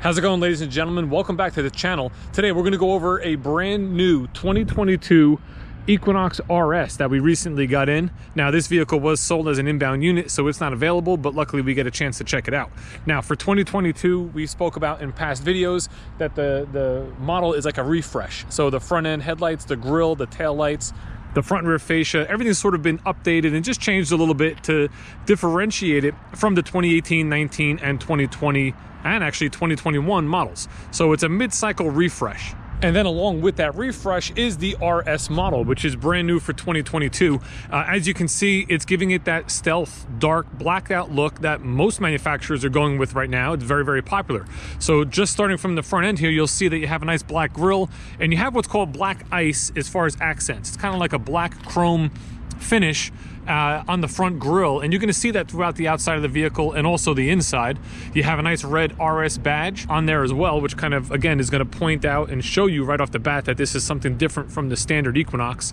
How's it going, ladies and gentlemen? Welcome back to the channel. Today we're going to go over a brand new 2022 Equinox RS that we recently got in. Now this vehicle was sold as an inbound unit, so it's not available, but luckily we get a chance to check it out. Now for 2022, we spoke about in past videos that the model is like a refresh. So the front end headlights, the grille, the tail lights, the front and rear fascia, everything's sort of been updated and just changed a little bit to differentiate it from the 2018, 19, and 2020 and actually 2021 models. So it's a mid-cycle refresh. And then along with that refresh is the RS model, which is brand new for 2022. As you can see, it's giving it that stealth, dark, blacked out look that most manufacturers are going with right now. It's very, very popular. So just starting from the front end here, you'll see that you have a nice black grille and you have what's called black ice as far as accents. It's kind of like a black chrome finish on the front grille, and you're going to see that throughout the outside of the vehicle and also the inside. You have a nice red RS badge on there as well, which kind of again is going to point out and show you right off the bat that this is something different from the standard Equinox.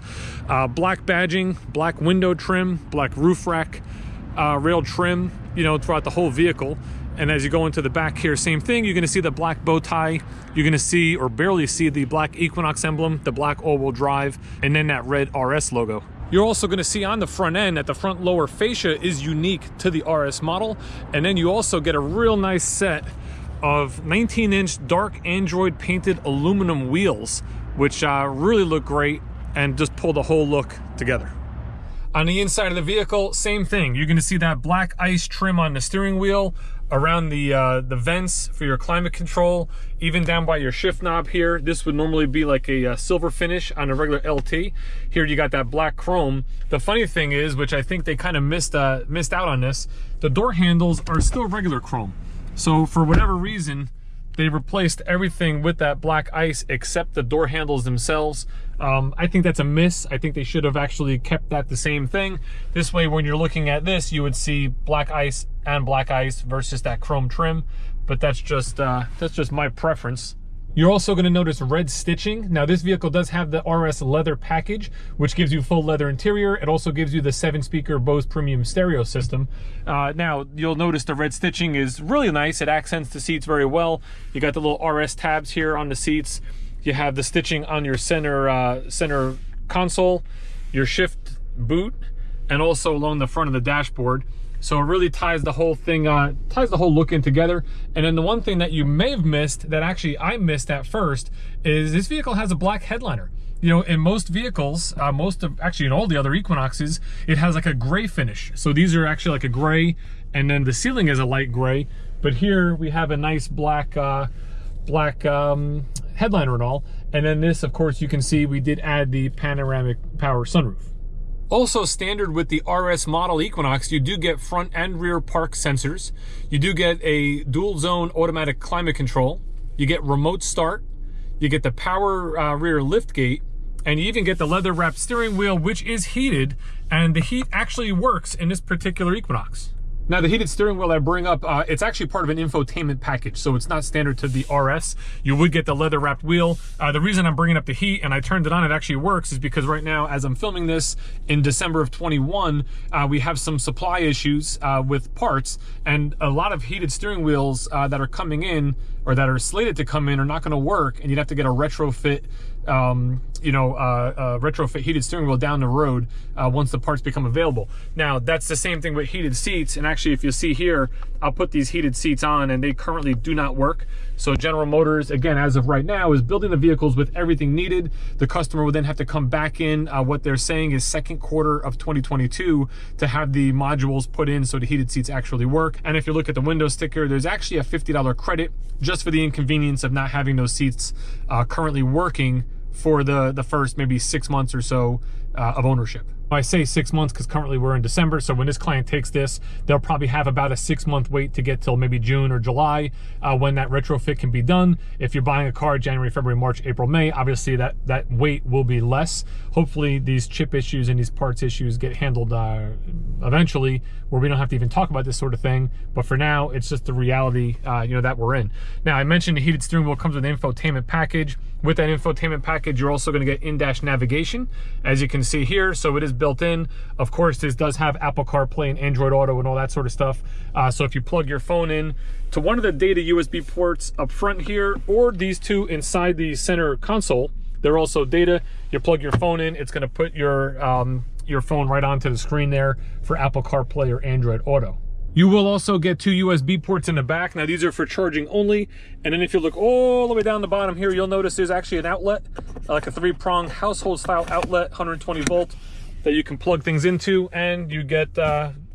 Black badging, black window trim, black roof rack, rail trim, throughout the whole vehicle. And as you go into the back here, same thing. You're going to see the black bow tie. You're going to see or barely see the black Equinox emblem, the black all-wheel drive, and then that red RS logo. You're also going to see on the front end that the front lower fascia is unique to the RS model. And then you also get a real nice set of 19-inch dark Android painted aluminum wheels, which really look great and just pull the whole look together. On the inside of the vehicle, same thing. You're going to see that black ice trim on the steering wheel, around the vents for your climate control, even down by your shift knob here. This would normally be like a silver finish on a regular LT. Here you got that black chrome. The funny thing is, which I think they kind of missed out on this, the door handles are still regular chrome. So for whatever reason, they replaced everything with that black ice except the door handles themselves. I think that's a miss. I think they should have actually kept that the same thing. This way, when you're looking at this, you would see black ice and black ice versus that chrome trim. But that's just my preference. You're also going to notice red stitching. Now this vehicle does have the RS leather package, which gives you full leather interior. It also gives you the 7-speaker Bose premium stereo system. Now you'll notice the red stitching is really nice. It accents the seats very well. You got the little RS tabs here on the seats. You have the stitching on your center console, your shift boot, and also along the front of the dashboard. So it really ties the whole thing, ties the whole look in together. And then the one thing that you may have missed, that actually I missed at first, is this vehicle has a black headliner. In most vehicles, actually in all the other Equinoxes, it has like a gray finish. So these are actually like a gray, and then the ceiling is a light gray. But here we have a nice black headliner and all. And then this, of course, you can see we did add the panoramic power sunroof. Also standard with the RS model Equinox, you do get front and rear park sensors. You do get a dual zone automatic climate control. You get remote start. You get the power rear lift gate. And you even get the leather wrapped steering wheel, which is heated. And the heat actually works in this particular Equinox. Now the heated steering wheel I bring up, it's actually part of an infotainment package, so it's not standard to the RS. You would get the leather wrapped wheel. The reason I'm bringing up the heat and I turned it on, it actually works, is because right now, as I'm filming this in December of 21, we have some supply issues with parts, and a lot of heated steering wheels that are coming in, or that are slated to come in, are not going to work, and you'd have to get a retrofit retrofit heated steering wheel down the road once the parts become available. Now that's the same thing with heated seats, and actually if you see here, I'll put these heated seats on and they currently do not work. So General Motors, again, as of right now, is building the vehicles with everything needed. The customer will then have to come back in, what they're saying is second quarter of 2022, to have the modules put in so the heated seats actually work. And if you look at the window sticker, there's actually a $50 credit just for the inconvenience of not having those seats currently working for the first maybe 6 months or so of ownership. I say 6 months because currently we're in December, so when this client takes this, they'll probably have about a 6-month wait to get till maybe June or July when that retrofit can be done. If you're buying a car January, February, March, April, May, obviously that wait will be less. Hopefully these chip issues and these parts issues get handled eventually, where we don't have to even talk about this sort of thing. But for now, it's just the reality that we're in. Now, I mentioned the heated steering wheel comes with an infotainment package. With that infotainment package, you're also going to get in-dash navigation, as you can see here. So it is built built in. Of course, this does have Apple CarPlay and Android Auto and all that sort of stuff. So if you plug your phone in to one of the data USB ports up front here, or these two inside the center console, they're also data. You plug your phone in, it's gonna put your phone right onto the screen there for Apple CarPlay or Android Auto. You will also get 2 USB ports in the back. Now these are for charging only. And then if you look all the way down the bottom here, you'll notice there's actually an outlet, like a 3-prong household style outlet, 120 volt, that you can plug things into, and you get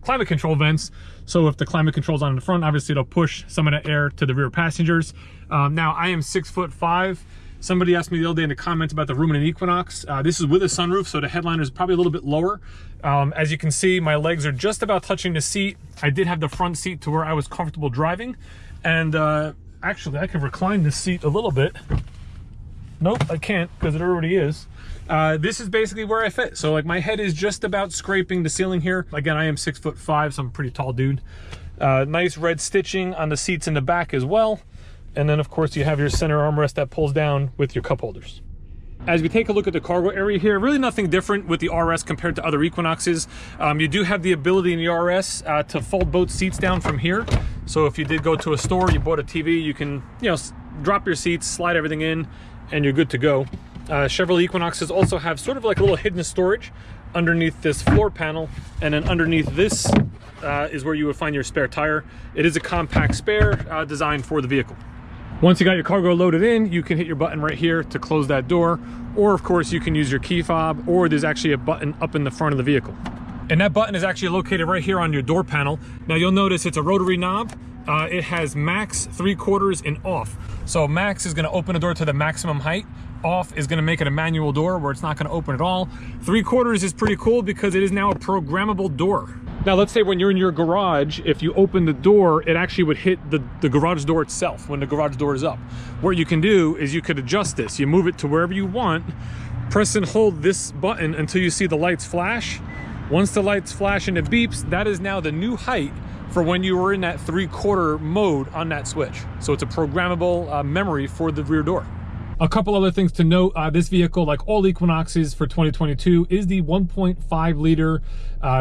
climate control vents. So if the climate control's on in the front, obviously it'll push some of the air to the rear passengers. Now I am 6'5". Somebody asked me the other day in the comments about the room in an Equinox. This is with a sunroof, so the headliner is probably a little bit lower. As you can see, my legs are just about touching the seat. I did have the front seat to where I was comfortable driving. And actually, I can recline this seat a little bit. Nope, I can't, because it already is. This is basically where I fit. So like my head is just about scraping the ceiling here. Again, I am 6'5", so I'm a pretty tall dude. Nice red stitching on the seats in the back as well. And then of course you have your center armrest that pulls down with your cup holders. As we take a look at the cargo area here, really nothing different with the RS compared to other Equinoxes. You do have the ability in the RS to fold both seats down from here. So if you did go to a store, you bought a TV, you can, you know, drop your seats, slide everything in, and you're good to go. Chevrolet Equinoxes also have sort of like a little hidden storage underneath this floor panel, and then underneath this is where you would find your spare tire. It is a compact spare designed for the vehicle. Once you got your cargo loaded in, you can hit your button right here to close that door, or of course you can use your key fob, or there's actually a button up in the front of the vehicle. And that button is actually located right here on your door panel. Now you'll notice it's a rotary knob. It has max, 3/4, and off. So max is gonna open the door to the maximum height. Off is gonna make it a manual door where it's not gonna open at all. 3/4 is pretty cool because it is now a programmable door. Now let's say when you're in your garage, if you open the door, it actually would hit the garage door itself when the garage door is up. What you can do is you could adjust this. You move it to wherever you want, press and hold this button until you see the lights flash. Once the lights flash and it beeps, that is now the new height for when you were in that 3/4 mode on that switch. So it's a programmable memory for the rear door. A couple other things to note, this vehicle, like all Equinoxes for 2022, is the 1.5 liter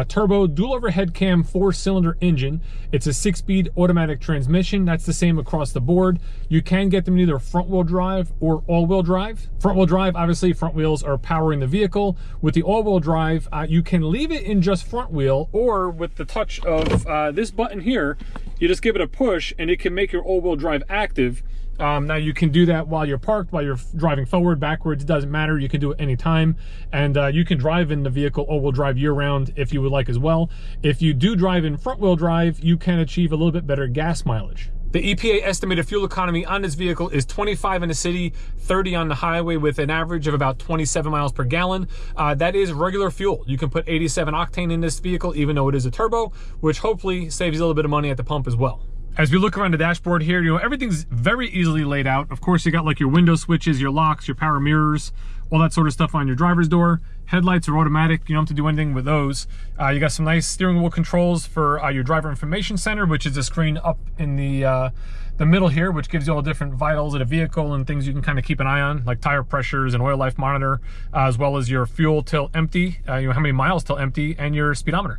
turbo dual overhead cam 4-cylinder engine. It's a 6-speed automatic transmission. That's the same across the board. You can get them in either front wheel drive or all-wheel drive. Front wheel drive, obviously front wheels are powering the vehicle. With the all-wheel drive, you can leave it in just front wheel, or with the touch of this button here, you just give it a push and it can make your all-wheel drive active. Now you can do that while you're parked, while you're driving forward, backwards, it doesn't matter. You can do it anytime. And you can drive in the vehicle all-wheel drive year-round if you would like as well. If you do drive in front-wheel drive, you can achieve a little bit better gas mileage. The EPA estimated fuel economy on this vehicle is 25 in the city, 30 on the highway, with an average of about 27 miles per gallon. That is regular fuel. You can put 87 octane in this vehicle, even though it is a turbo, which hopefully saves you a little bit of money at the pump as well. As we look around the dashboard here, you know, everything's very easily laid out. Of course, you got like your window switches, your locks, your power mirrors, all that sort of stuff on your driver's door. Headlights are automatic. You don't have to do anything with those. You got some nice steering wheel controls for your driver information center, which is a screen up in the middle here, which gives you all different vitals of the vehicle and things you can kind of keep an eye on, like tire pressures and oil life monitor, as well as your fuel till empty, you know, how many miles till empty, and your speedometer.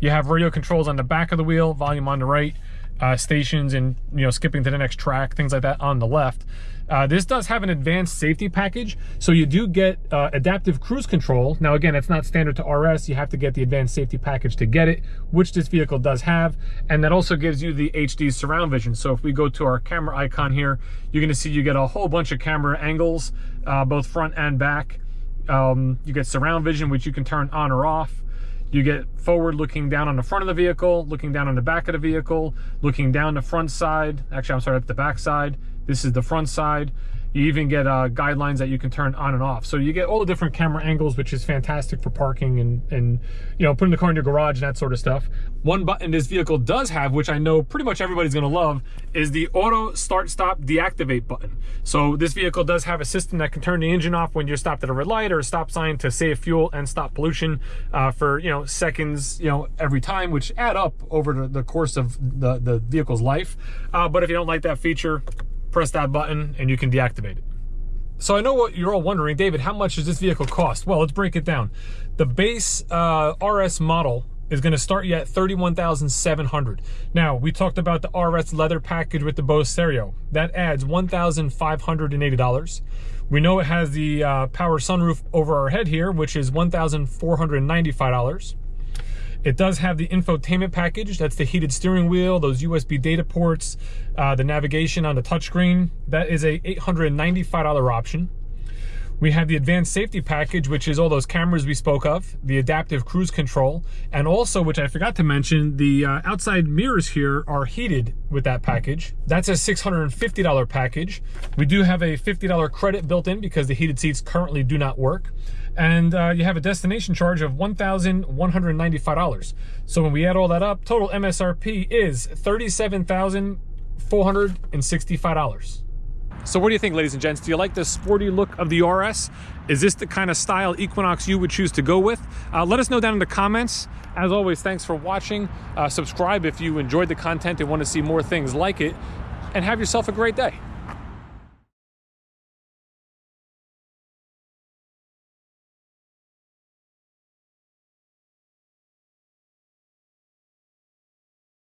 You have radio controls on the back of the wheel, volume on the right, stations and, you know, skipping to the next track, things like that on the left. This does have an advanced safety package, so you do get adaptive cruise control. Now again, it's not standard to RS. You have to get the advanced safety package to get it, which this vehicle does have, and that also gives you the HD surround vision. So if we go to our camera icon here, you're going to see you get a whole bunch of camera angles, both front and back. You get surround vision, which you can turn on or off. You get forward looking down on the front of the vehicle, looking down on the back of the vehicle, looking down the front side. Actually, I'm sorry, that's the back side. This is the front side. You even get guidelines that you can turn on and off. So you get all the different camera angles, which is fantastic for parking and you know, putting the car in your garage and that sort of stuff. One button this vehicle does have, which I know pretty much everybody's gonna love, is the auto start stop deactivate button. So this vehicle does have a system that can turn the engine off when you're stopped at a red light or a stop sign to save fuel and stop pollution for, you know, seconds, you know, every time, which add up over the course of the vehicle's life. But if you don't like that feature, press that button and you can deactivate it. So I know what you're all wondering, David, how much does this vehicle cost? Well, let's break it down. The base RS model is going to start you at $31,700. Now, we talked about the RS leather package with the Bose stereo. That adds $1,580. We know it has the power sunroof over our head here, which is $1,495. It does have the infotainment package. That's the heated steering wheel, those USB data ports, the navigation on the touchscreen. That is a $895 option. We have the advanced safety package, which is all those cameras we spoke of, the adaptive cruise control, and also, which I forgot to mention, the outside mirrors here are heated with that package. That's a $650 package. We do have a $50 credit built in because the heated seats currently do not work. And you have a destination charge of $1,195. So when we add all that up, total MSRP is $37,465. So what do you think, ladies and gents? Do you like the sporty look of the RS? Is this the kind of style Equinox you would choose to go with? Let us know down in the comments. As always, thanks for watching. Subscribe if you enjoyed the content and want to see more things like it. And have yourself a great day.